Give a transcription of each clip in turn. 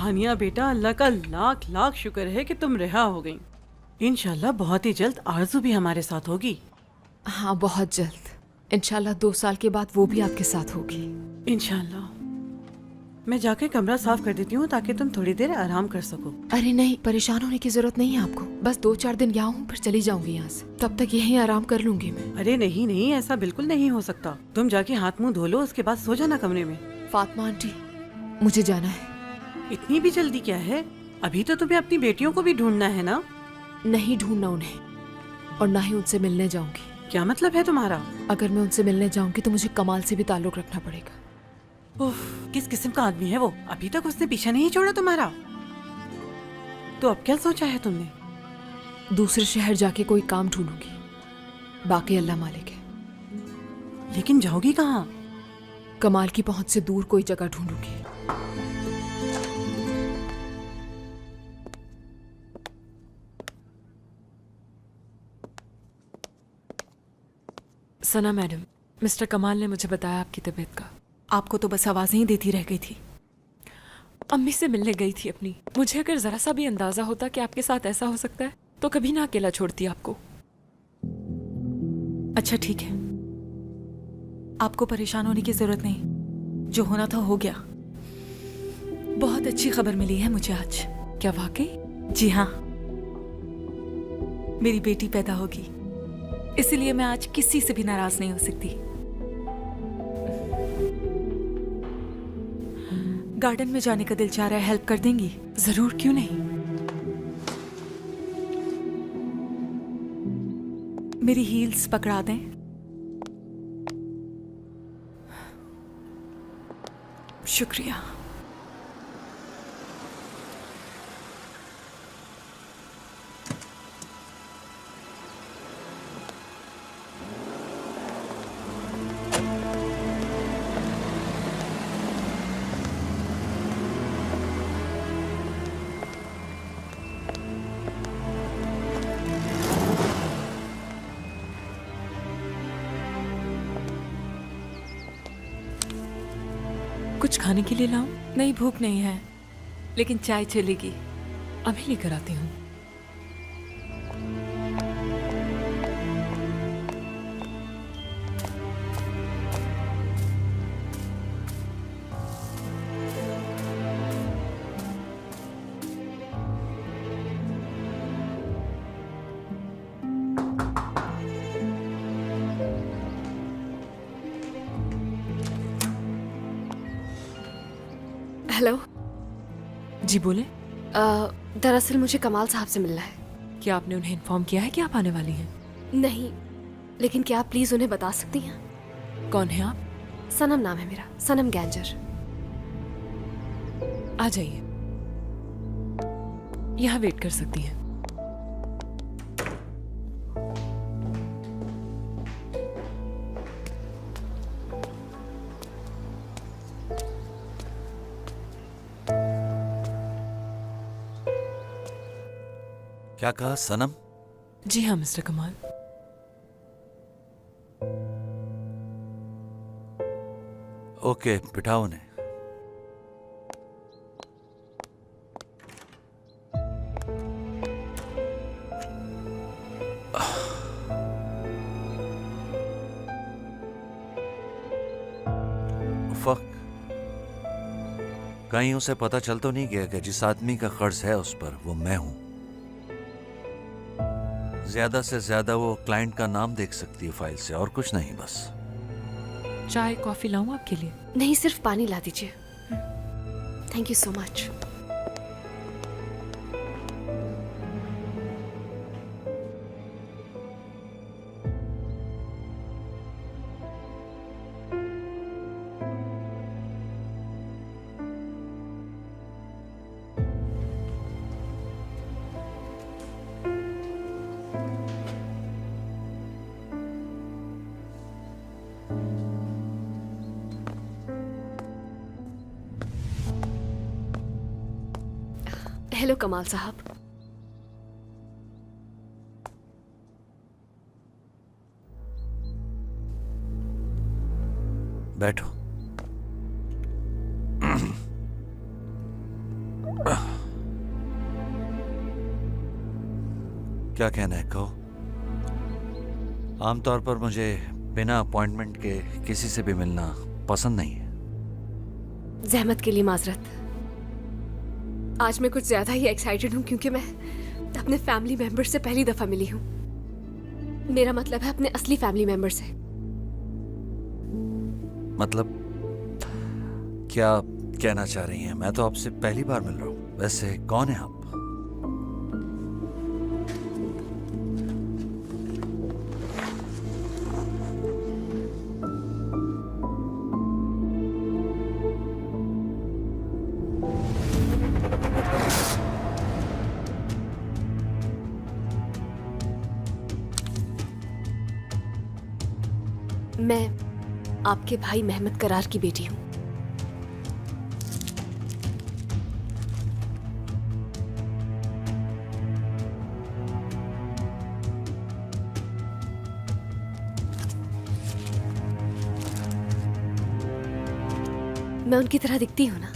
हानिया बेटा, अल्लाह का लाख लाख शुक्र है कि तुम रिहा हो गई। इंशाल्लाह बहुत ही जल्द आरजू भी हमारे साथ होगी। हाँ, बहुत जल्द। इंशाल्लाह 2 साल के बाद वो भी आपके साथ होगी। इंशाल्लाह। मैं जाके कमरा साफ कर देती हूँ ताकि तुम थोड़ी देर आराम कर सको। अरे नहीं, परेशान होने की जरूरत नहीं है आपको। बस 2-4 दिन यहाँ हूँ, फिर चली जाऊंगी यहाँ से। तब तक यहीं आराम कर लूंगी मैं। अरे नहीं नहीं, ऐसा बिल्कुल नहीं हो सकता। तुम जाके हाथ मुंह धो लो, उसके बाद सो जाना कमरे में। फातिमा आंटी, मुझे जाना है। इतनी भी जल्दी क्या है? अभी तो तुम्हें अपनी बेटियों को भी ढूंढना है ना। नहीं ढूंढना उन्हें, और ना ही उनसे मिलने जाऊंगी। क्या मतलब है तुम्हारा? अगर मैं उनसे मिलने जाऊंगी तो मुझे कमाल से भी ताल्लुक रखना पड़ेगा। उफ, किस किस्म का आदमी है वो? अभी तक उसने पीछा नहीं छोड़ा तुम्हारा। तो अब क्या सोचा है तुमने? दूसरे शहर जाके कोई काम ढूंढूंगी, बाकी अल्लाह मालिक है। लेकिन जाओगी कहाँ? कमाल की पहुंच से दूर कोई जगह ढूंढूंगी। सना मैडम, मिस्टर कमाल ने मुझे बताया आपकी तबीयत का। आपको तो बस आवाजें ही देती रह गई थी। अम्मी से मिलने गई थी अपनी। मुझे अगर जरा सा भी अंदाजा होता कि आपके साथ ऐसा हो सकता है तो कभी ना अकेला छोड़ती आपको। अच्छा ठीक है, आपको परेशान होने की जरूरत नहीं। जो होना था हो गया। बहुत अच्छी खबर मिली है मुझे आज। क्या वाकई? जी हाँ, मेरी बेटी पैदा होगी। इसीलिए मैं आज किसी से भी नाराज नहीं हो सकती। गार्डन में जाने का दिल चाह रहा है, हेल्प कर देंगी? जरूर, क्यों नहीं। मेरी हील्स पकड़ा दें? शुक्रिया। कुछ खाने के लिए लाऊं? नहीं, भूख नहीं है, लेकिन चाय चलेगी। अभी लेकर आती हूँ। हेलो। जी बोले। दरअसल मुझे कमाल साहब से मिलना है। क्या आपने उन्हें इन्फॉर्म किया है कि आप आने वाली हैं? नहीं, लेकिन क्या आप प्लीज उन्हें बता सकती हैं? कौन है आप? सनम नाम है मेरा, सनम गैंजर। आ जाइए, यहाँ वेट कर सकती हैं। क्या कहा सनम? जी हाँ मिस्टर कमाल। ओके, बिठाओ उन्हें। फक, कहीं उसे पता चल तो नहीं गया कि जिस आदमी का कर्ज है उस पर वो मैं हूं। ज्यादा से ज्यादा वो क्लाइंट का नाम देख सकती है फाइल से, और कुछ नहीं। बस चाय कॉफी लाऊं आपके लिए? नहीं, सिर्फ पानी ला दीजिए। Thank you so much. Hello कमाल साहब। बैठो। क्या कहना है कहो। आमतौर पर मुझे बिना अपॉइंटमेंट के किसी से भी मिलना पसंद नहीं है। जहमत के लिए माजरत। आज मैं कुछ ज्यादा ही एक्साइटेड हूँ क्योंकि मैं अपने फैमिली मेंबर से पहली दफा मिली हूँ। मेरा मतलब है अपने असली फैमिली मेंबर से। मतलब क्या कहना चाह रही हैं? मैं तो आपसे पहली बार मिल रहा हूँ। वैसे कौन है आप? मैं आपके भाई मेहमद करार की बेटी हूँ। मैं उनकी तरह दिखती हूँ ना,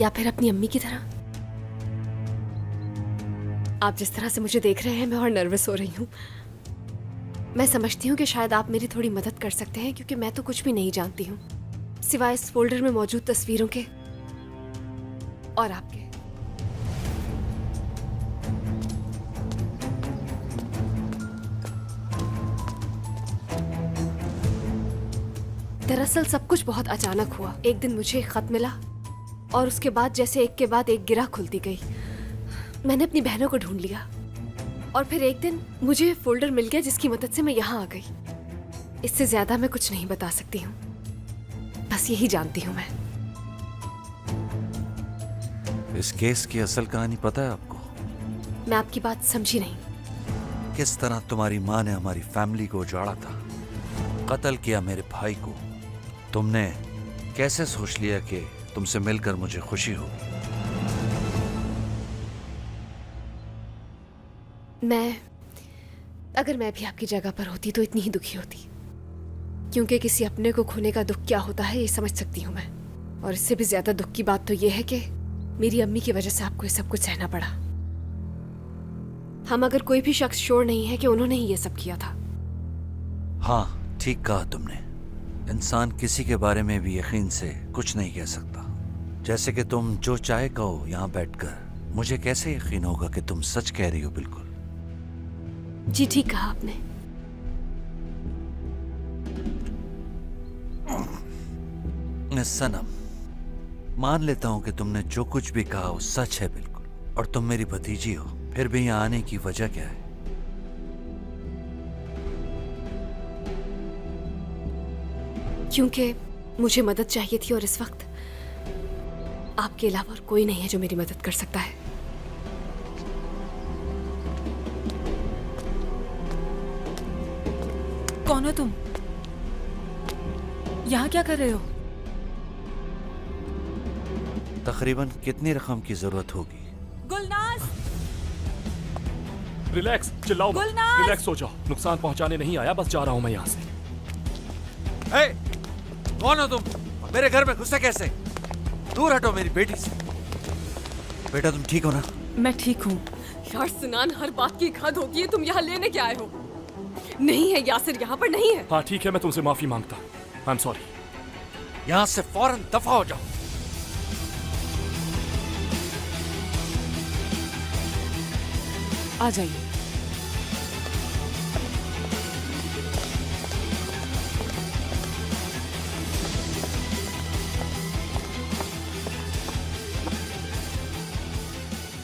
या फिर अपनी अम्मी की तरह? आप जिस तरह से मुझे देख रहे हैं मैं और नर्वस हो रही हूँ। मैं समझती हूँ कि शायद आप मेरी थोड़ी मदद कर सकते हैं क्योंकि मैं तो कुछ भी नहीं जानती हूँ सिवाय इस फोल्डर में मौजूद तस्वीरों के और आपके। दरअसल सब कुछ बहुत अचानक हुआ। एक दिन मुझे एक खत मिला और उसके बाद जैसे एक के बाद एक गिरह खुलती गई। मैंने अपनी बहनों को ढूंढ लिया और फिर एक दिन मुझे फोल्डर मिल गया जिसकी मदद से मैं यहाँ आ गई। इससे ज्यादा मैं कुछ नहीं बता सकती हूँ, बस यही जानती हूँ मैं। इस केस की असल कहानी पता है आपको? मैं आपकी बात समझी नहीं। किस तरह तुम्हारी माँ ने हमारी फैमिली को उजाड़ा था, कत्ल किया मेरे भाई को। तुमने कैसे सोच लिया कि तुमसे मिलकर मुझे खुशी होगी? अगर मैं भी आपकी जगह पर होती तो इतनी ही दुखी होती, क्योंकि किसी अपने को खोने का दुख क्या होता है ये समझ सकती हूँ मैं। और इससे भी ज्यादा दुख की बात तो ये है कि मेरी अम्मी की वजह से आपको ये सब कुछ सहना पड़ा। हम अगर कोई भी शख्स श्योर नहीं है कि उन्होंने ही ये सब किया था। हाँ, ठीक कहा तुमने। इंसान किसी के बारे में भी यकीन से कुछ नहीं कह सकता। जैसे कि तुम जो चाहे कहो यहाँ बैठकर, मुझे कैसे यकीन होगा कि तुम सच कह रही हो? बिल्कुल जी ठीक कहा आपने। सनम, मान लेता हूं कि तुमने जो कुछ भी कहा वो सच है बिल्कुल, और तुम मेरी भतीजी हो। फिर भी यहाँ आने की वजह क्या है? क्योंकि मुझे मदद चाहिए थी और इस वक्त आपके अलावा और कोई नहीं है जो मेरी मदद कर सकता है। कौन हो तुम? यहाँ क्या कर रहे हो? तकरीबन कितनी रकम की जरूरत होगी? गुलनाज! रिलैक्स, चिल्लाओ मत। गुलनाज! रिलैक्स हो जाओ। नुकसान पहुंचाने नहीं आया, बस जा रहा हूं मैं यहाँ से। कौन हो तुम? मेरे घर में घुसे कैसे? दूर हटो मेरी बेटी से। बेटा तुम ठीक हो ना? मैं ठीक हूँ। यार सुनान, हर बात की हद होगी है। तुम यहाँ लेने क्या आए हो? नहीं है यासिर, यहाँ पर नहीं है। हाँ ठीक है, मैं तुमसे माफी मांगता हूँ। I am sorry. यहाँ से फौरन दफा हो जाओ। आ जाइए।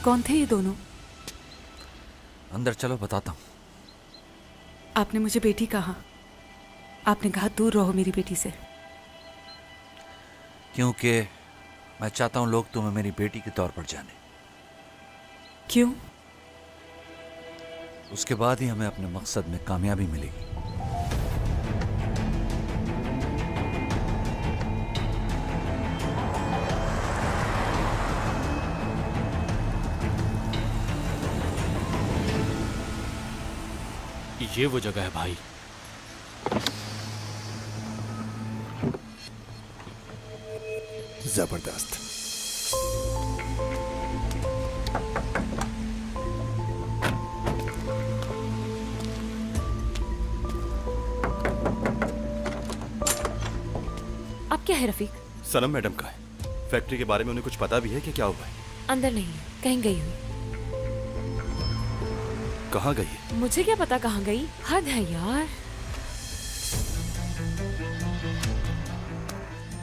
कौन थे ये दोनों? अंदर चलो, बताता हूँ। आपने मुझे बेटी कहा। आपने कहा दूर रहो मेरी बेटी से। क्योंकि मैं चाहता हूँ लोग तुम्हें मेरी बेटी के तौर पर जाने। क्यों? उसके बाद ही हमें अपने मकसद में कामयाबी मिलेगी। ये वो जगह है भाई। जबरदस्त। क्या है रफीक? सनम मैडम का है। फैक्ट्री के बारे में उन्हें कुछ पता भी है कि क्या हुआ है? अंदर नहीं है, कहीं गई हुई। कहाँ गई है? मुझे क्या पता कहाँ गई, हद है यार।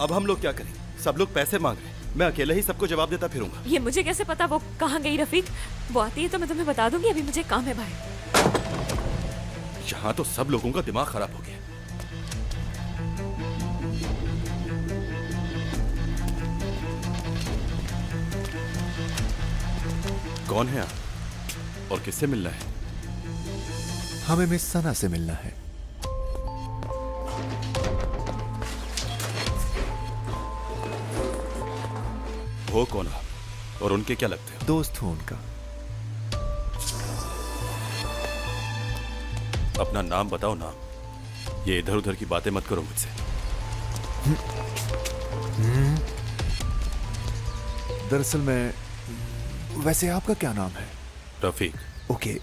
अब हम लोग क्या करें? सब लोग पैसे मांग रहे हैं, मैं अकेले ही सबको जवाब देता फिरूंगा। ये मुझे कैसे पता वो कहाँ गई रफीक? वो आती है तो मैं तुम्हें बता दूंगी, अभी मुझे काम है बाहर। यहाँ तो सब लोगों का दिमाग खराब हो गया। कौन है आप और किससे मिलना है? हमें मिस सना से मिलना है। वो कौन आप और उनके क्या लगते हैं? दोस्त हूं उनका। अपना नाम बताओ। नाम। ये इधर उधर की बातें मत करो मुझसे। दरअसल मैं, वैसे आपका क्या नाम है? रफीक। ओके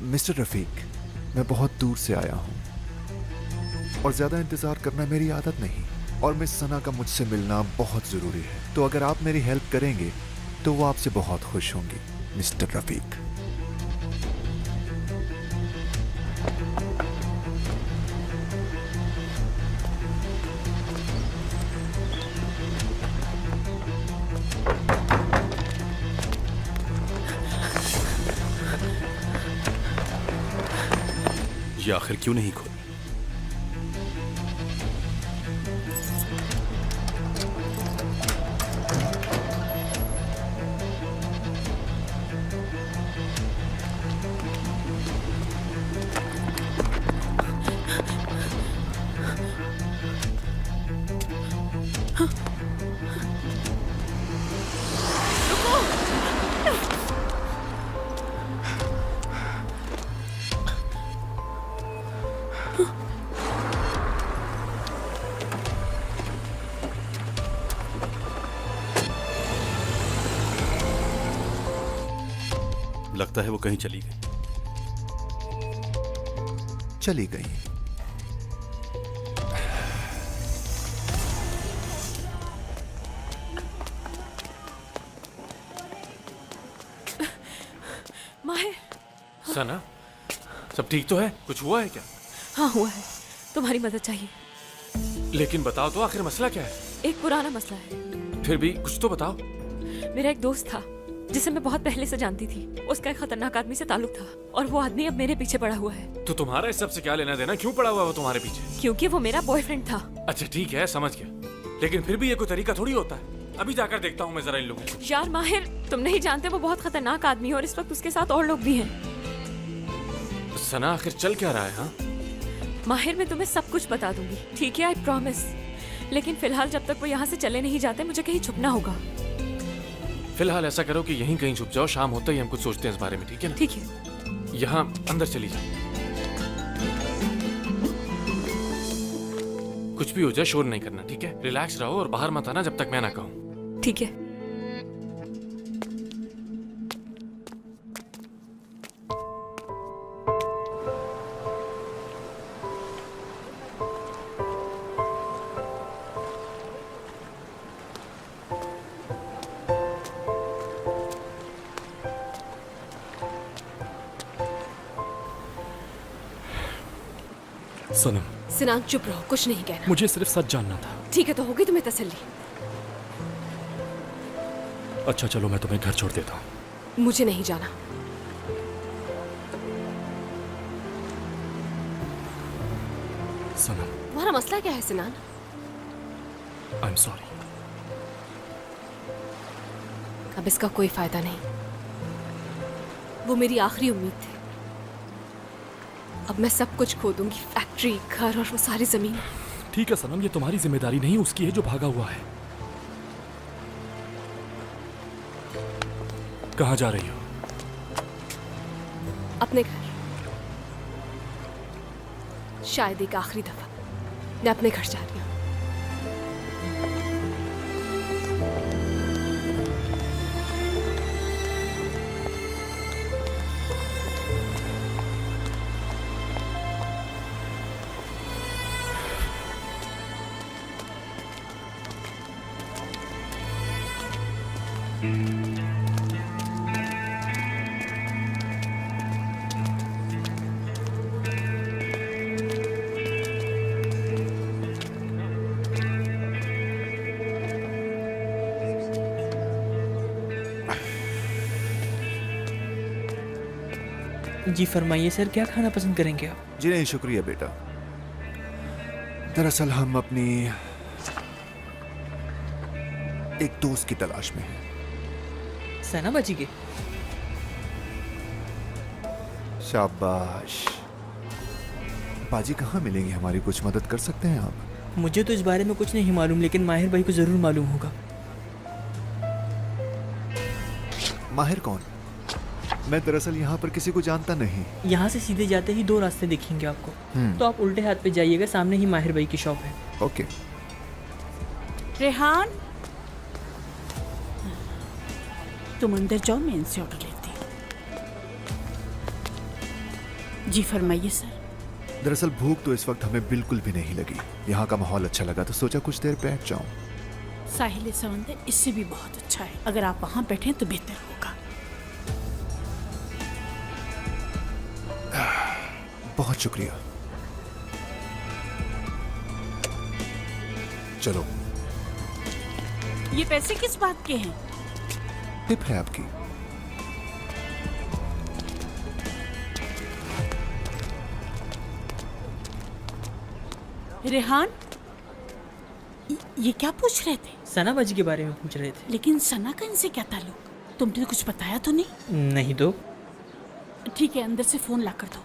मिस्टर रफीक, मैं बहुत दूर से आया हूं और ज्यादा इंतजार करना मेरी आदत नहीं, और मिस सना का मुझसे मिलना बहुत जरूरी है। तो अगर आप मेरी हेल्प करेंगे तो वो आपसे बहुत खुश होंगी मिस्टर रफीक। ये आखिर क्यों नहीं खोली? लगता है वो कहीं चली गई। चली गई। माहिर। सना, सब ठीक तो है? कुछ हुआ है क्या? हाँ हुआ है, तुम्हारी मदद चाहिए। लेकिन बताओ तो आखिर मसला क्या है? एक पुराना मसला है। फिर भी कुछ तो बताओ। मेरा एक दोस्त था जिसे मैं बहुत पहले से जानती थी। उसका एक खतरनाक आदमी से ताल्लुक था और वो आदमी अब मेरे पीछे पड़ा हुआ है। तो तुम्हारा इस सब से क्या लेना देना? क्यों पड़ा हुआ वो तुम्हारे पीछे? क्योंकि वो मेरा बॉयफ्रेंड था। अच्छा ठीक है, समझ गया, लेकिन फिर भी ये कोई तरीका थोड़ी होता है। अभी जाकर देखता हूँ मैं जरा इन लोगों को। यार माहिर, तुम नहीं जानते वो बहुत खतरनाक आदमी है और इस वक्त उसके साथ और लोग भी हैं। सना आखिर चल क्या रहा है? हाँ माहिर, मैं तुम्हें सब कुछ बता दूंगी, ठीक है? I promise. लेकिन फिलहाल जब तक वो यहाँ से चले नहीं जाते मुझे कहीं छुपना होगा। फिलहाल ऐसा करो कि यहीं कहीं छुप जाओ, शाम होते ही हम कुछ सोचते हैं इस बारे में, ठीक है ना? ठीक है। यहाँ अंदर चली जाओ। कुछ भी हो जाए शोर नहीं करना, ठीक है? रिलैक्स रहो और बाहर मत आना जब तक मैं ना कहूँ। ठीक है। सनम, सिनान चुप रहो, कुछ नहीं कहना। मुझे सिर्फ सच जानना था। ठीक है, तो होगी तुम्हें तसल्ली। अच्छा चलो, मैं तुम्हें घर छोड़ देता हूँ। मुझे नहीं जाना। सनम, तुम्हारा मसला क्या है सिनान? I am sorry. अब इसका कोई फायदा नहीं। वो मेरी आखिरी उम्मीद थी। अब मैं सब कुछ खो दूंगी, फैक्ट्री, घर और वो सारी जमीन। ठीक है सनम, ये तुम्हारी जिम्मेदारी नहीं, उसकी है जो भागा हुआ है। कहाँ जा रही हो? अपने घर। शायद एक आखिरी दफा मैं अपने घर जा रही हूँ। जी फरमाइए सर, क्या खाना पसंद करेंगे आप? जी नहीं, शुक्रिया बेटा। दरअसल हम अपनी एक दोस्त की तलाश में हैं। सना बाजी के? शाबाश। बाजी कहाँ मिलेंगे हमारी, कुछ मदद कर सकते हैं आप? मुझे तो इस बारे में कुछ नहीं मालूम, लेकिन माहिर भाई को जरूर मालूम होगा। माहिर कौन? मैं दरअसल यहाँ पर किसी को जानता नहीं। यहाँ से सीधे जाते ही 2 रास्ते दिखेंगे आपको, तो आप उल्टे हाथ पे जाइएगा, सामने ही माहिर भाई की शॉप है। ओके। रेहान, तुम अंदर जाओ, मैं इनसे ऑर्डर लेती हूँ। जी फरमाइए सर। दरअसल भूख तो इस वक्त हमें बिल्कुल भी नहीं लगी। यहाँ का माहौल अच्छा लगा तो सोचा कुछ देर बैठ जाऊं। साहिल समंदर इससे भी बहुत अच्छा है, अगर आप वहाँ बैठें तो बेहतर होगा। बहुत शुक्रिया। चलो। ये पैसे किस बात के हैं? टिप है आपकी। रेहान, ये क्या पूछ रहे थे? सना बाजी के बारे में पूछ रहे थे। लेकिन सना का इनसे क्या ताल्लुक? तुमने कुछ बताया तो नहीं? नहीं तो। ठीक है, अंदर से फोन ला कर दो।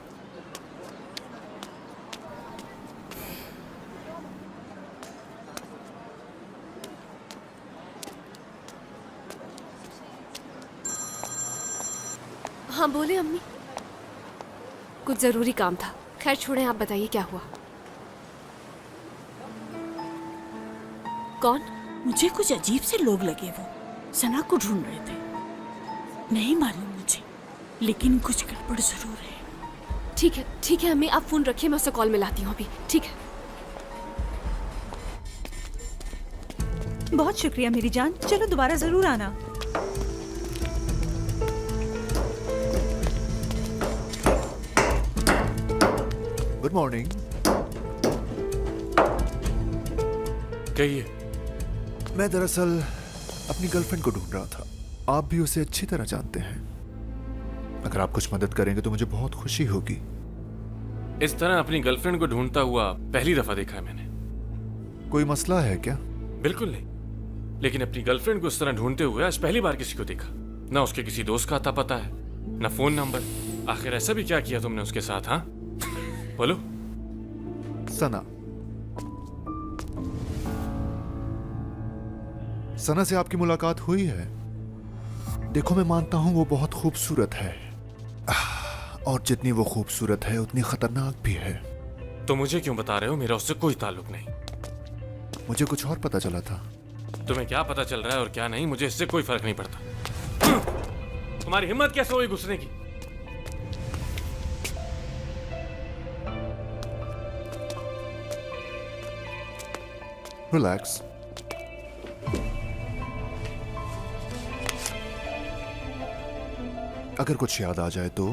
हाँ बोले अम्मी, कुछ जरूरी काम था। खैर छोड़ें, आप बताइए क्या हुआ। कौन? मुझे कुछ अजीब से लोग लगे, वो सना को ढूंढ रहे थे। नहीं मालूम मुझे, लेकिन कुछ गड़बड़ जरूर है। ठीक है अम्मी, आप फोन रखिए, मैं उसे कॉल मिलाती हूँ अभी। ठीक है। बहुत शुक्रिया मेरी जान, चलो दोबारा जरूर आना। Good morning. कहिए। मैं दरअसल अपनी गर्लफ्रेंड को ढूंढ रहा था। आप भी उसे अच्छी तरह जानते हैं। अगर आप कुछ मदद करेंगे तो मुझे बहुत खुशी होगी। इस तरह अपनी गर्लफ्रेंड को ढूंढता हुआ पहली दफा देखा है मैंने। कोई मसला है क्या? बिल्कुल नहीं, लेकिन अपनी गर्लफ्रेंड को इस तरह ढूंढते हुए आज पहली बार किसी को देखा। ना उसके किसी दोस्त का आता पता है, ना फोन नंबर। आखिर ऐसा भी क्या किया तुमने उसके साथ? हाँ बोलो। सना से आपकी मुलाकात हुई है? देखो, मैं मानता हूं वो बहुत खूबसूरत है, और जितनी वो खूबसूरत है उतनी खतरनाक भी है। तो मुझे क्यों बता रहे हो? मेरा उससे कोई ताल्लुक नहीं। मुझे कुछ और पता चला था। तुम्हें क्या पता चल रहा है और क्या नहीं, मुझे इससे कोई फर्क नहीं पड़ता। तुम्हारी हिम्मत कैसे हुई घुसने की? रिलैक्स। अगर कुछ याद आ जाए तो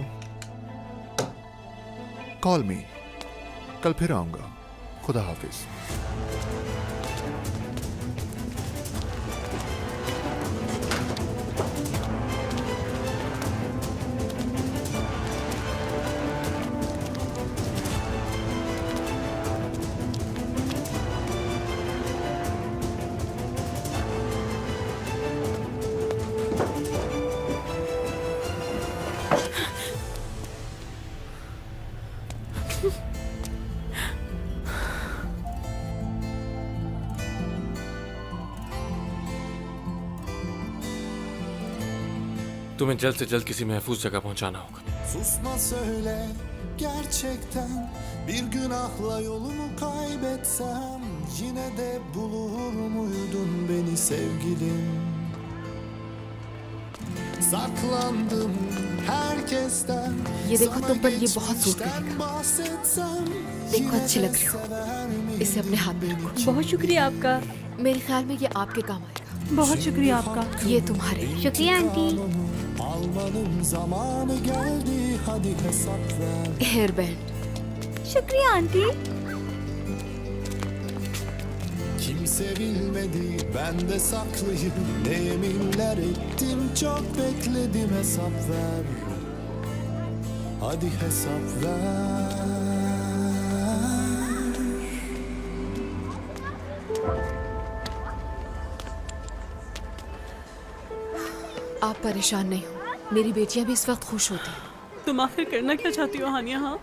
कॉल मी, कल फिर आऊंगा। खुदा हाफिज। तुम्हें जल्द से जल्द किसी महफूज जगह पहुंचाना होगा। Susma söyle gerçekten bir günahla yolumu kaybetsem yine de bulur muydun beni sevgilim? Saklandım herkesten. ये देखो तुम पर ये बहुत सूट geçmişten करेगा। bahsetsem देखो yine अच्छी de लग रही हो। sever miyim? इसे अपने हाथ में रखो। बहुत शुक्रिया आपका। मेरे ख्याल में ये आपके काम आएगा। बहुत शुक्रिया आपका। ये तुम्हारे। शुक्रिया aunty. Almanın zamanı geldi, hadi hesap ver. Hair band. शुक्रिया aunty. Kimse bilmedi, ben de saklıyım. Ne yeminler ettim, çok bekledim, hesap ver. Hadi hesap ver. आप परेशान नहीं हो, मेरी बेटियां भी इस वक्त खुश होती हैं। तुम आखिर करना क्या चाहती हो हानिया? हाँ,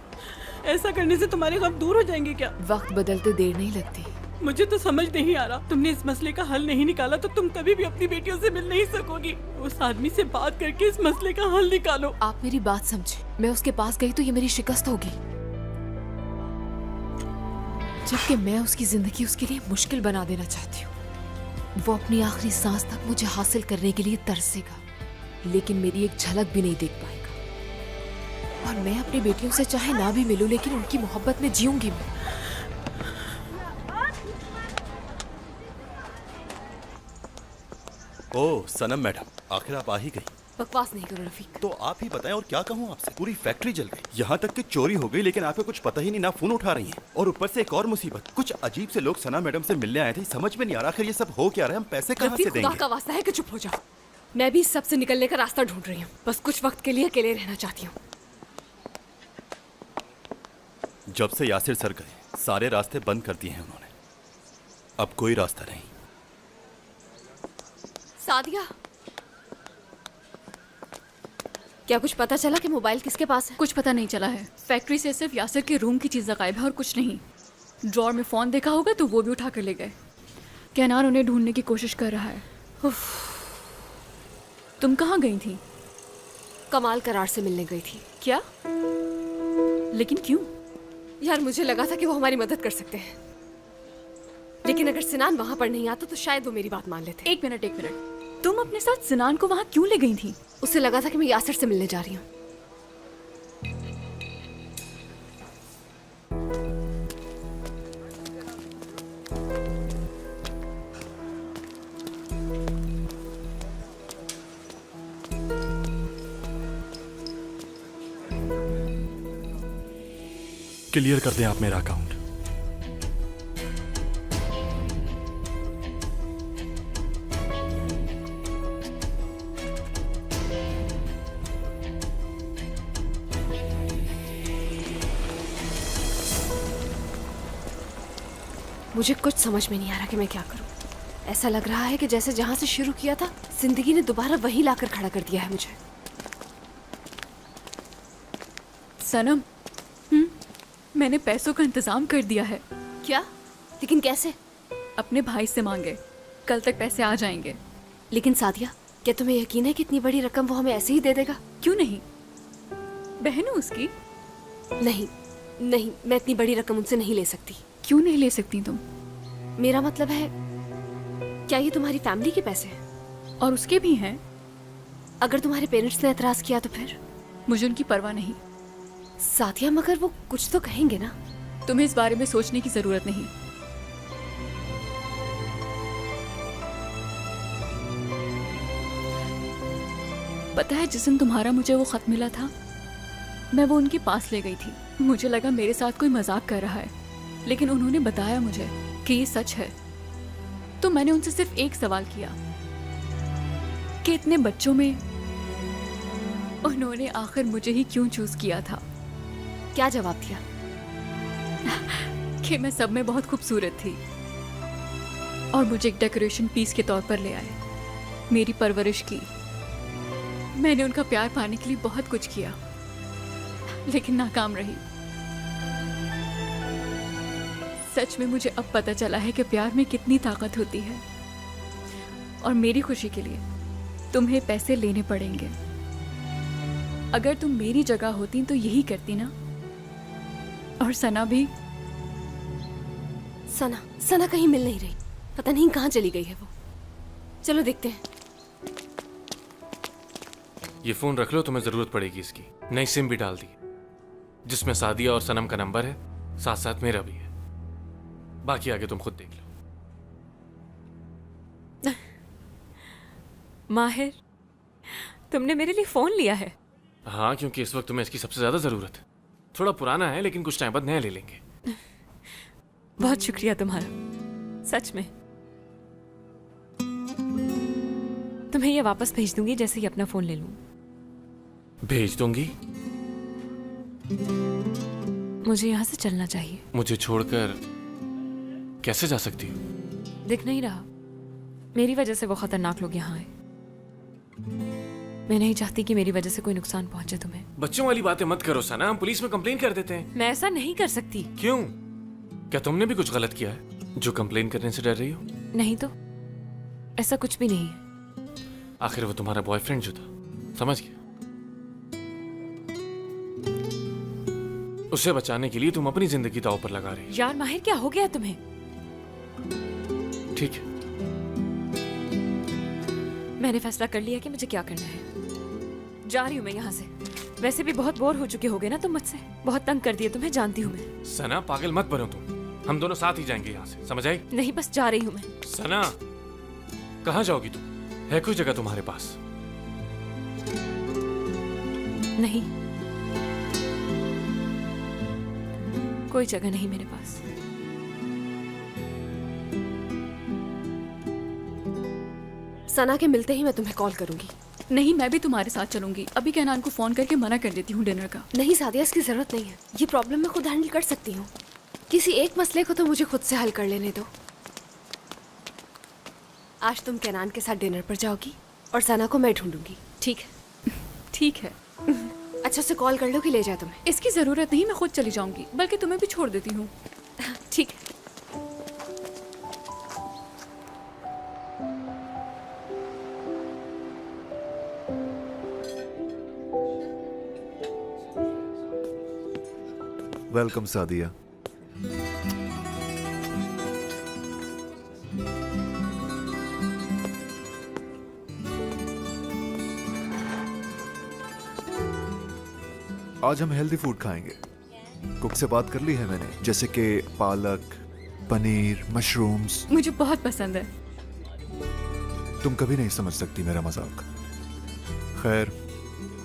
ऐसा करने से तुम्हारे गम दूर हो जाएंगे क्या? वक्त बदलते देर नहीं लगती। मुझे तो समझ नहीं आ रहा, तुमने इस मसले का हल नहीं निकाला तो तुम कभी भी अपनी बेटियों से मिल नहीं सकोगी। उस आदमी से बात करके इस मसले का हल निकालो। आप मेरी बात समझे, मैं उसके पास गई तो ये मेरी शिकस्त होगी, जबकि मैं उसकी जिंदगी उसके लिए मुश्किल बना देना चाहती हूँ। वो अपनी आखिरी सांस तक मुझे हासिल करने के लिए तरसेगा, लेकिन मेरी एक झलक भी नहीं देख पाएगा। और मैं अपनी बेटियों से चाहे ना भी मिलूं, लेकिन उनकी मोहब्बत में जीऊंगी मैं। ओह सनम मैडम, आखिर आप आ ही गई। बकवास नहीं करो रफीक। तो आप ही बताएं और क्या कहूँ आपसे। पूरी फैक्ट्री जल गई, यहाँ तक कि चोरी हो गई, लेकिन आपको कुछ पता ही नहीं, ना फोन उठा रही हैं। और ऊपर से एक और मुसीबत, कुछ अजीब से लोग सना मैडम से मिलने आए थे। समझ में नहीं आ रहा आखिर ये सब हो क्या रहा है, हम पैसे कहाँ से रफीक, खुदा देंगे? का वास्ता है कि चुप हो जाओ। मैं भी इस सब से निकलने का रास्ता ढूंढ रही हूँ, बस कुछ वक्त के लिए अकेले रहना चाहती हूँ। जब से यासिर सर गए, सारे रास्ते बंद कर दिए हैं उन्होंने। अब कोई रास्ता नहीं। सादिया, क्या कुछ पता चला कि मोबाइल किसके पास है? कुछ पता नहीं चला है। फैक्ट्री से सिर्फ यासिर के रूम की चीज़ें गायब है और कुछ नहीं। ड्रॉर में फ़ोन देखा होगा तो वो भी उठा कर ले गए। कैनान उन्हें ढूंढने की कोशिश कर रहा है। उफ। तुम कहाँ गई थी? कमाल करार से मिलने गई थी। क्या? लेकिन क्यों? यार मुझे लगा था कि वो हमारी मदद कर सकते हैं, लेकिन अगर सिनान वहां पर नहीं आता तो शायद वो मेरी बात मान लेते। एक मिनट। तुम अपने साथ सिनान को वहाँ क्यों ले गई थी? उसे लगा था कि मैं यासिर से मिलने जा रही हूँ। क्लियर कर दें आप मेरा अकाउंट। मुझे कुछ समझ में नहीं आ रहा कि मैं क्या करूं। ऐसा लग रहा है कि जैसे जहां से शुरू किया था, जिंदगी ने दोबारा वहीं लाकर खड़ा कर दिया है मुझे। सनम, मैंने पैसों का इंतजाम कर दिया है। क्या? लेकिन कैसे? अपने भाई से मांगे, कल तक पैसे आ जाएंगे। लेकिन सादिया, क्या तुम्हें यकीन है कि इतनी बड़ी रकम वो हमें ऐसे ही दे देगा? क्यों नहीं? बहन हूं उसकी। नहीं, मैं इतनी बड़ी रकम उनसे नहीं ले सकती। क्यों नहीं ले सकती तुम? मेरा मतलब है, क्या ये तुम्हारी फैमिली के पैसे हैं? और उसके भी हैं। अगर तुम्हारे पेरेंट्स ने एतराज किया तो फिर? मुझे उनकी परवाह नहीं। साथिया, मगर वो कुछ तो कहेंगे ना। तुम्हें इस बारे में सोचने की जरूरत नहीं। पता है, जिस दिन तुम्हारा मुझे वो खत मिला था, मैं वो उनके पास ले गई थी। मुझे लगा मेरे साथ कोई मजाक कर रहा है, लेकिन उन्होंने बताया मुझे कि ये सच है। तो मैंने उनसे सिर्फ एक सवाल किया कि इतने बच्चों में उन्होंने आखिर मुझे ही क्यों चूज किया था। क्या जवाब दिया? कि मैं सब में बहुत खूबसूरत थी और मुझे एक डेकोरेशन पीस के तौर पर ले आए। मेरी परवरिश की, मैंने उनका प्यार पाने के लिए बहुत कुछ किया, लेकिन नाकाम रही। सच में मुझे अब पता चला है कि प्यार में कितनी ताकत होती है। और मेरी खुशी के लिए तुम्हें पैसे लेने पड़ेंगे। अगर तुम मेरी जगह होती तो यही करती ना। और सना भी। सना कहीं मिल नहीं रही, पता नहीं कहाँ चली गई है वो। चलो देखते हैं। ये फोन रख लो, तुम्हें जरूरत पड़ेगी इसकी। नई सिम भी डाल दी, जिसमें सादिया और सनम का नंबर है, साथ साथ मेरा भी है। बाकी आगे तुम खुद देख लो। माहिर, तुमने मेरे लिए फोन लिया है? हाँ, क्योंकि इस वक्त तुम्हें इसकी सबसे ज्यादा जरूरत है। थोड़ा पुराना है लेकिन कुछ टाइम बाद नया ले लेंगे। बहुत शुक्रिया तुम्हारा, सच में। तुम्हें ये वापस भेज दूंगी जैसे ही अपना फोन ले लूं। भेज दूंगी? मुझे यहाँ से चलना चाहिए। मुझे छोड़कर कैसे जा सकती हो? दिख नहीं रहा, मेरी वजह से वो खतरनाक लोग यहाँ आए। मैं नहीं चाहती कि मेरी वजह से कोई नुकसान पहुंचे तुम्हें। बच्चों वाली बातें मत करो सना, हम पुलिस में कंप्लेन कर देते हैं। मैं ऐसा नहीं कर सकती। क्यों? क्या तुमने भी कुछ गलत किया है जो कंप्लेन करने से डर रही हो? नहीं तो, ऐसा कुछ भी नहीं है। आखिर वो तुम्हारा बॉयफ्रेंड जो था, समझ गया। उसे बचाने के लिए तुम अपनी जिंदगी दांव पर लगा रही हो। यार माहिर, क्या हो गया तुम्हें? ठीक है, मैंने फैसला कर लिया कि मुझे क्या करना है। जा रही हूँ मैं यहाँ से। वैसे भी बहुत बोर हो चुके होगे ना तुम मुझसे। बहुत तंग कर दिए तुम्हें, जानती हूँ मैं। सना पागल मत बनो तुम, हम दोनों साथ ही जाएंगे यहाँ से, समझ आई? नहीं, बस जा रही हूँ मैं। सना, कहाँ जाओगी तुम? है कोई जगह तुम्हारे पास? नहीं, कोई जगह नहीं मेरे पास। सना के मिलते ही मैं तुम्हें कॉल करूंगी। नहीं, मैं भी तुम्हारे साथ चलूंगी। अभी कैनान को फोन करके मना कर देती हूँ डिनर का। नहीं सादिया, इसकी जरूरत नहीं है। ये प्रॉब्लम मैं खुद हैंडल कर सकती हूँ। किसी एक मसले को तो मुझे खुद से हल कर लेने दो। आज तुम कैनान के साथ डिनर पर जाओगी और सना को मैं ढूंढूंगी, ठीक है? ठीक है। अच्छा, उसे कॉल कर लो कि ले जाए तुम्हें। इसकी जरूरत नहीं, मैं खुद चली जाऊंगी। बल्कि तुम्हें भी छोड़ देती हूँ। ठीक है। वेलकम सादिया। आज हम हेल्दी फूड खाएंगे। कुक से बात कर ली है मैंने, जैसे कि पालक, पनीर, मशरूम्स। मुझे बहुत पसंद है। तुम कभी नहीं समझ सकती मेरा मजाक। खैर,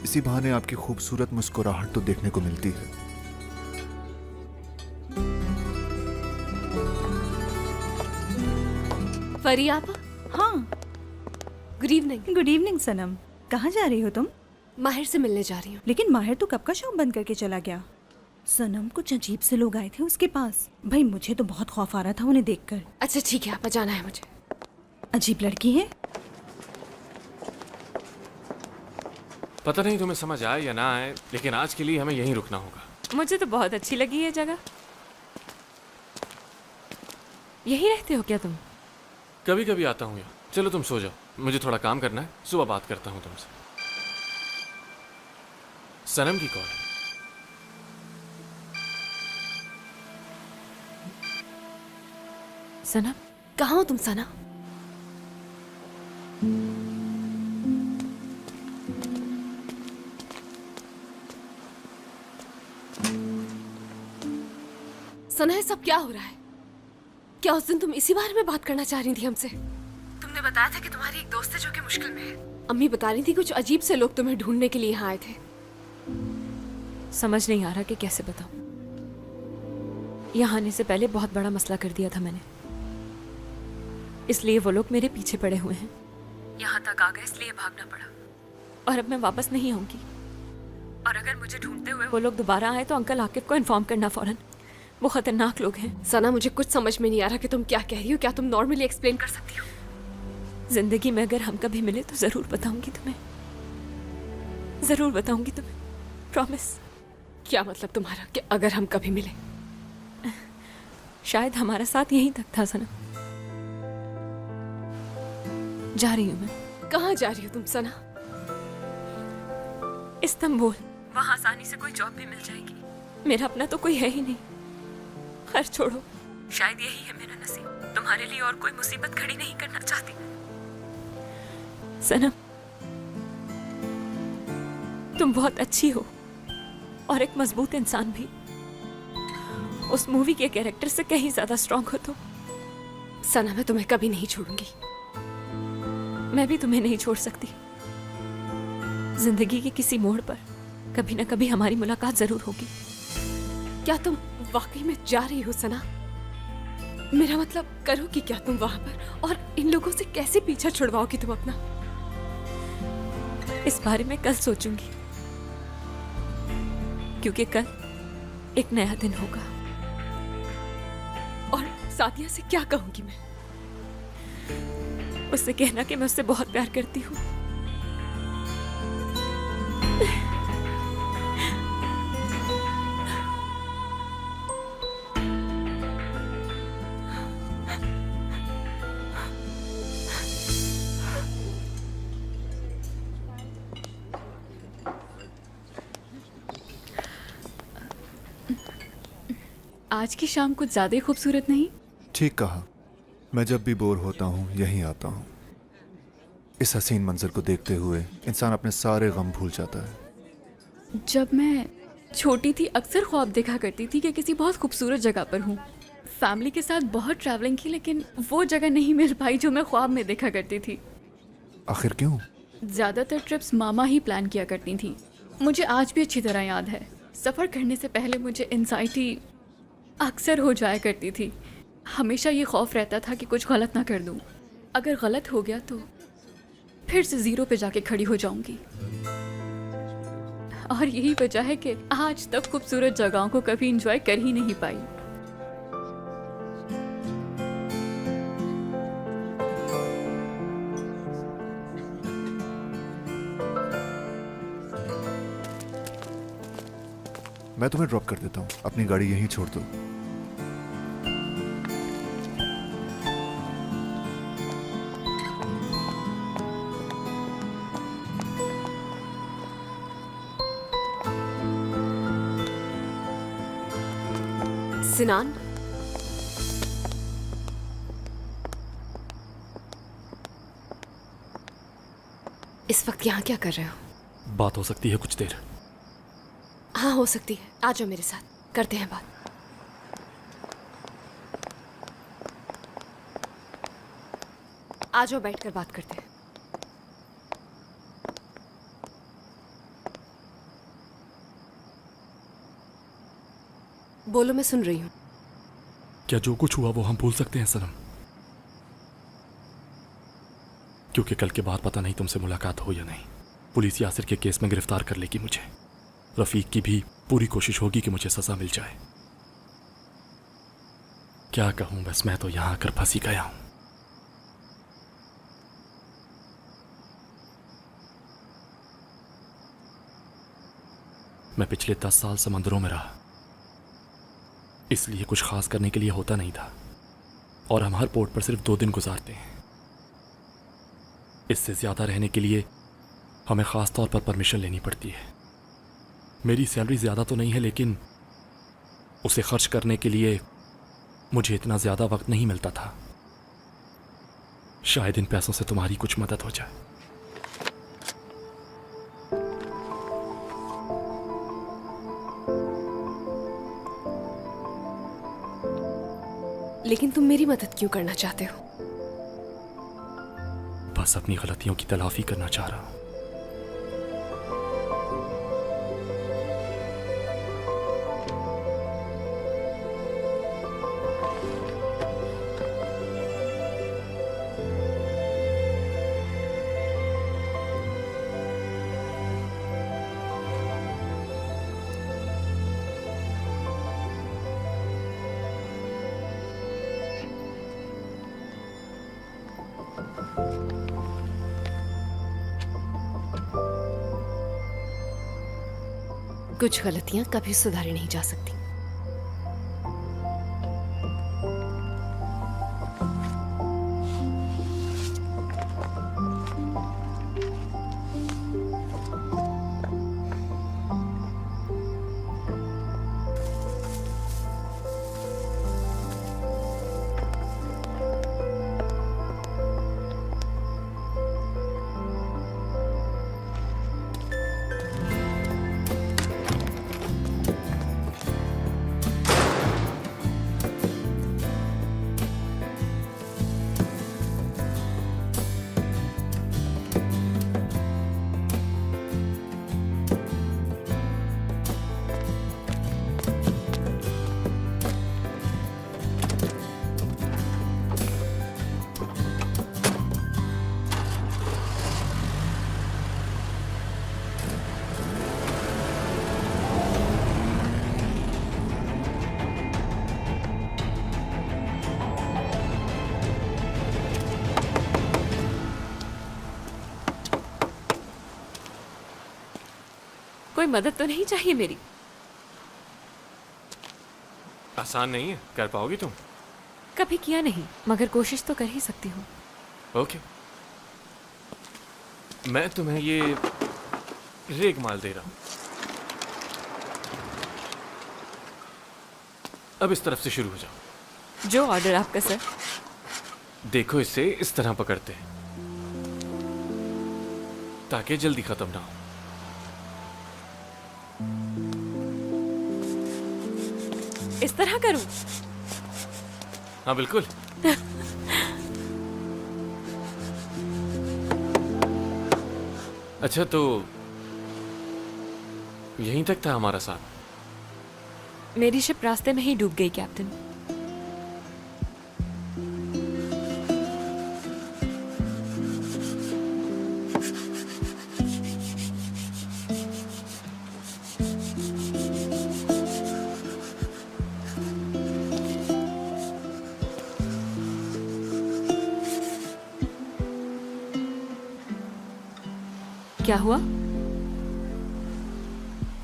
इसी बहाने आपकी खूबसूरत मुस्कुराहट तो देखने को मिलती है। फरी आप? हाँ, गुड इवनिंग। गुड इवनिंग सनम। कहाँ जा रही हो तुम? माहिर से मिलने जा रही हूँ। लेकिन माहिर तो कब का शॉप बंद करके चला गया। सनम, कुछ अजीब से लोग आए थे उसके पास। भाई मुझे तो बहुत खौफ आ रहा था उन्हें देखकर। अच्छा ठीक है, आप जाना है मुझे। अजीब लड़की है। पता नहीं तुम्हें समझ आए या ना आए, लेकिन आज के लिए हमें यहीं रुकना होगा। मुझे तो बहुत अच्छी लगी ये जगह। यही रहते हो क्या तुम? कभी कभी आता हूँ यहाँ। चलो तुम सो जाओ, मुझे थोड़ा काम करना है। सुबह बात करता हूँ तुमसे। सनम की कॉल। सनम, कहाँ हो तुम सना? सना, ये सब क्या हो रहा है? क्या उस दिन तुम इसी बारे में बात करना चाह रही थी हमसे? तुमने बताया था कि तुम्हारी एक दोस्त है जो कि मुश्किल में है। अम्मी बता रही थी कुछ अजीब से लोग तुम्हें ढूंढने के लिए यहाँ आए थे। समझ नहीं आ रहा कि कैसे बताऊं। यहाँ आने से पहले बहुत बड़ा मसला कर दिया था मैंने, इसलिए वो लोग मेरे पीछे पड़े हुए हैं। यहाँ तक आ गए इसलिए भागना पड़ा, और अब मैं वापस नहीं आऊंगी। और अगर मुझे ढूंढते हुए वो लोग दोबारा आए तो अंकल आकिब को इन्फॉर्म करना फौरन। वो खतरनाक लोग हैं। सना, मुझे कुछ समझ में नहीं आ रहा कि तुम क्या कह रही हो। क्या तुम नॉर्मली एक्सप्लेन कर सकती हो? जिंदगी में अगर हम कभी मिले तो जरूर बताऊंगी तुम्हें, जरूर बताऊंगी तुम्हें, प्रॉमिस। क्या मतलब तुम्हारा कि अगर हम कभी मिले? शायद हमारा साथ यहीं तक था सना। जा रही हूँ मैं। कहाँ जा रही हो तुम सना? इस्तांबुल। वहां आसानी से कोई जॉब भी मिल जाएगी। मेरा अपना तो कोई है ही नहीं। खैर छोड़ो, शायद यही है मेरा नसीब। तुम्हारे लिए और कोई मुसीबत खड़ी नहीं करना चाहती सनम। तुम बहुत अच्छी हो और एक मजबूत इंसान भी। उस मूवी के कैरेक्टर से कहीं ज्यादा स्ट्रांग हो तुम। सना, मैं तुम्हें कभी नहीं छोड़ूंगी। मैं भी तुम्हें नहीं छोड़ सकती। जिंदगी के किसी मोड़ पर कभी ना कभी हमारी मुलाकात जरूर होगी। क्या तुम वाकई में जा रही हो सना? मेरा मतलब करोगी क्या तुम वहां पर? और इन लोगों से कैसे पीछा छुड़वाओगी तुम अपना? इस बारे में कल सोचूंगी, क्योंकि कल एक नया दिन होगा। और सादिया से क्या कहूंगी मैं? उससे कहना कि मैं उससे बहुत प्यार करती हूँ। आज की शाम कुछ ज्यादा ही खूबसूरत नहीं? ठीक कहा। मैं जब भी बोर होता हूँ यहीं आता हूँ। इस हसीन मंजर को देखते हुए इंसान अपने सारे गम भूल जाता है। जब मैं छोटी थी अक्सर ख्वाब देखा करती थी कि किसी बहुत खूबसूरत जगह पर हूँ। फैमिली के साथ बहुत ट्रैवलिंग की, लेकिन वो जगह नहीं मिल पाई जो मैं ख्वाब में देखा करती थी। आखिर क्यों? ज़्यादातर ट्रिप्स मामा ही प्लान किया करती थी। मुझे आज भी अच्छी तरह याद है, सफ़र करने से पहले मुझे एंजाइटी अक्सर हो जाया करती थी। हमेशा ये खौफ रहता था कि कुछ गलत ना कर दूँ। अगर गलत हो गया तो फिर से ज़ीरो पे जाके खड़ी हो जाऊंगी। और यही वजह है कि आज तक खूबसूरत जगहों को कभी एंजॉय कर ही नहीं पाई। मैं तुम्हें ड्रॉप कर देता हूँ, अपनी गाड़ी यहीं छोड़ दो। सिनान, इस वक्त यहाँ क्या कर रहे हो? बात हो सकती है कुछ देर? हाँ हो सकती है, आ जाओ मेरे साथ, करते हैं बात। आ जाओ, बैठकर बात करते हैं। बोलो, मैं सुन रही हूँ। क्या जो कुछ हुआ वो हम भूल सकते हैं सनम? क्योंकि कल के बाद पता नहीं तुमसे मुलाकात हो या नहीं। पुलिस यासिर के केस में गिरफ्तार कर लेगी मुझे। रफीक की भी पूरी कोशिश होगी कि मुझे सजा मिल जाए। क्या कहूं, बस मैं तो यहां आकर फंसी गया हूं। मैं पिछले 10 साल समंदरों में रहा, इसलिए कुछ खास करने के लिए होता नहीं था। और हम हर पोर्ट पर सिर्फ 2 दिन गुजारते हैं। इससे ज्यादा रहने के लिए हमें खास तौर पर परमिशन लेनी पड़ती है। मेरी सैलरी ज्यादा तो नहीं है, लेकिन उसे खर्च करने के लिए मुझे इतना ज्यादा वक्त नहीं मिलता था। शायद इन पैसों से तुम्हारी कुछ मदद हो जाए। लेकिन तुम मेरी मदद क्यों करना चाहते हो? बस अपनी गलतियों की तलाफी करना चाह रहा हूं। कुछ गलतियां कभी सुधारी नहीं जा सकती। कोई मदद तो नहीं चाहिए मेरी? आसान नहीं है, कर पाओगी तुम? कभी किया नहीं, मगर कोशिश तो कर ही सकती हूँ। ओके, मैं तुम्हें ये रेग माल दे रहा हूं। अब इस तरफ से शुरू हो जाओ। जो ऑर्डर आपका सर। देखो, इसे इस तरह पकड़ते हैं ताकि जल्दी खत्म ना हो। इस तरह करूं? हाँ बिल्कुल। अच्छा, तो यहीं तक था हमारा साथ। मेरी शिप रास्ते में ही डूब गई कैप्टन। क्या हुआ?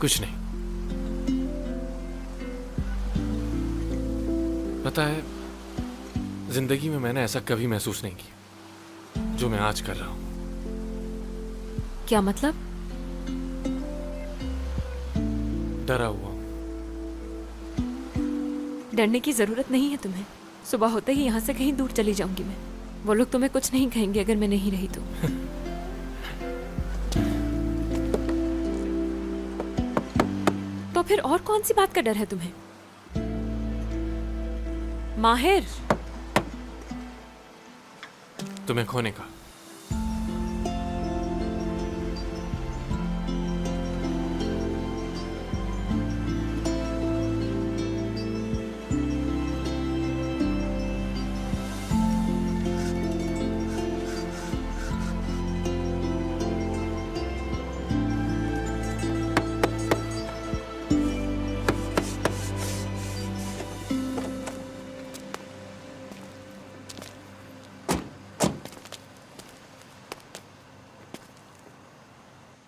कुछ नहीं। पता है, जिंदगी में मैंने ऐसा कभी महसूस नहीं किया जो मैं आज कर रहा हूं। क्या मतलब? डरा हुआ हूं। डरने की जरूरत नहीं है तुम्हें। सुबह होते ही यहाँ से कहीं दूर चली जाऊंगी मैं। वो लोग तुम्हें कुछ नहीं कहेंगे अगर मैं नहीं रही तो। तो फिर और कौन सी बात का डर है तुम्हें? माहिर, तुम्हें खोने का।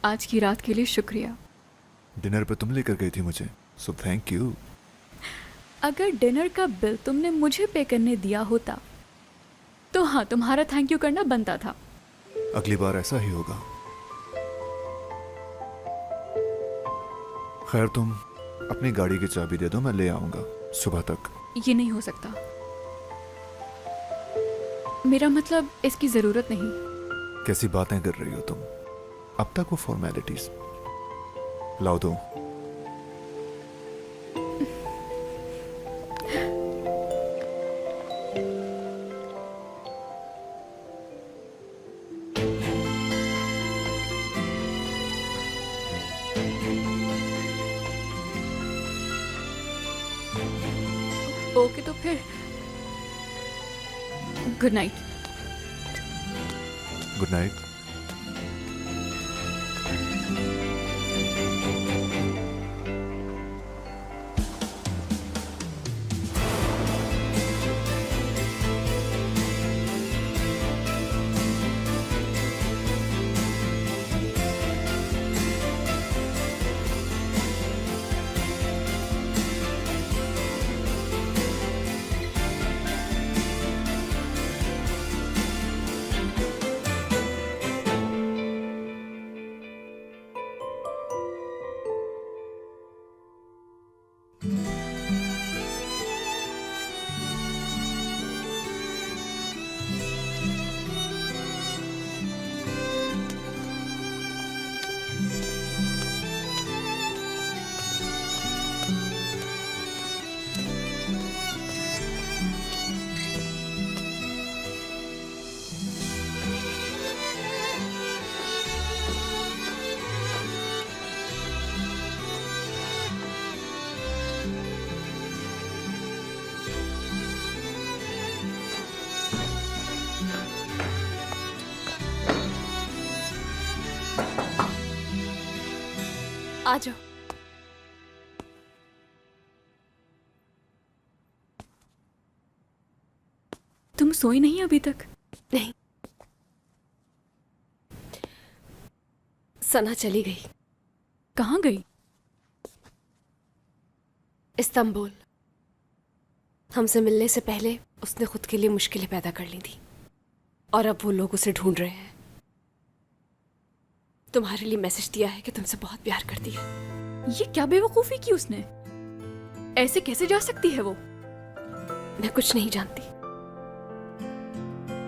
आज की रात के लिए शुक्रिया। डिनर पे तुम लेकर गई थी मुझे, सो थैंक यू। अगर डिनर का बिल तुमने मुझे पे करने दिया होता तो हाँ, तुम्हारा थैंक यू करना बनता था। अगली बार ऐसा ही होगा। खैर, तुम अपनी गाड़ी की चाबी दे दो, मैं ले आऊंगा सुबह तक। ये नहीं हो सकता। मेरा मतलब, इसकी जरूरत नहीं। कैसी बातें कर रही हो तुम? अब तक वो फॉर्मेलिटीज। लाओ दो। ओके, तो फिर गुड नाइट। Good night. आ जाओ। तुम सोई नहीं अभी तक? नहीं, सना चली गई। कहाँ गई? इस्तांबुल। हमसे मिलने से पहले उसने खुद के लिए मुश्किलें पैदा कर ली थी और अब वो लोग उसे ढूंढ रहे हैं। तुम्हारे लिए मैसेज दिया है कि तुमसे बहुत प्यार करती है। ये क्या बेवकूफ़ी की उसने? ऐसे कैसे जा सकती है वो? मैं कुछ नहीं जानती,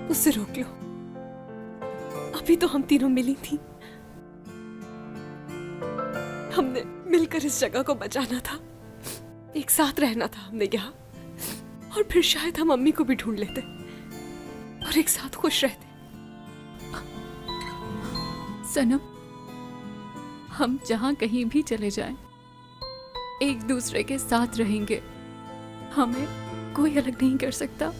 उससे रोक लो। अभी तो हम तीनों मिली थी, हमने मिलकर इस जगह को बचाना था, एक साथ रहना था हमने यहाँ, और फिर शायद हम अम्मी को भी ढूंढ लेते और एक साथ खुश रहते। सनम, हम जहाँ कहीं भी चले जाएं, एक दूसरे के साथ रहेंगे। हमें कोई अलग नहीं कर सकता।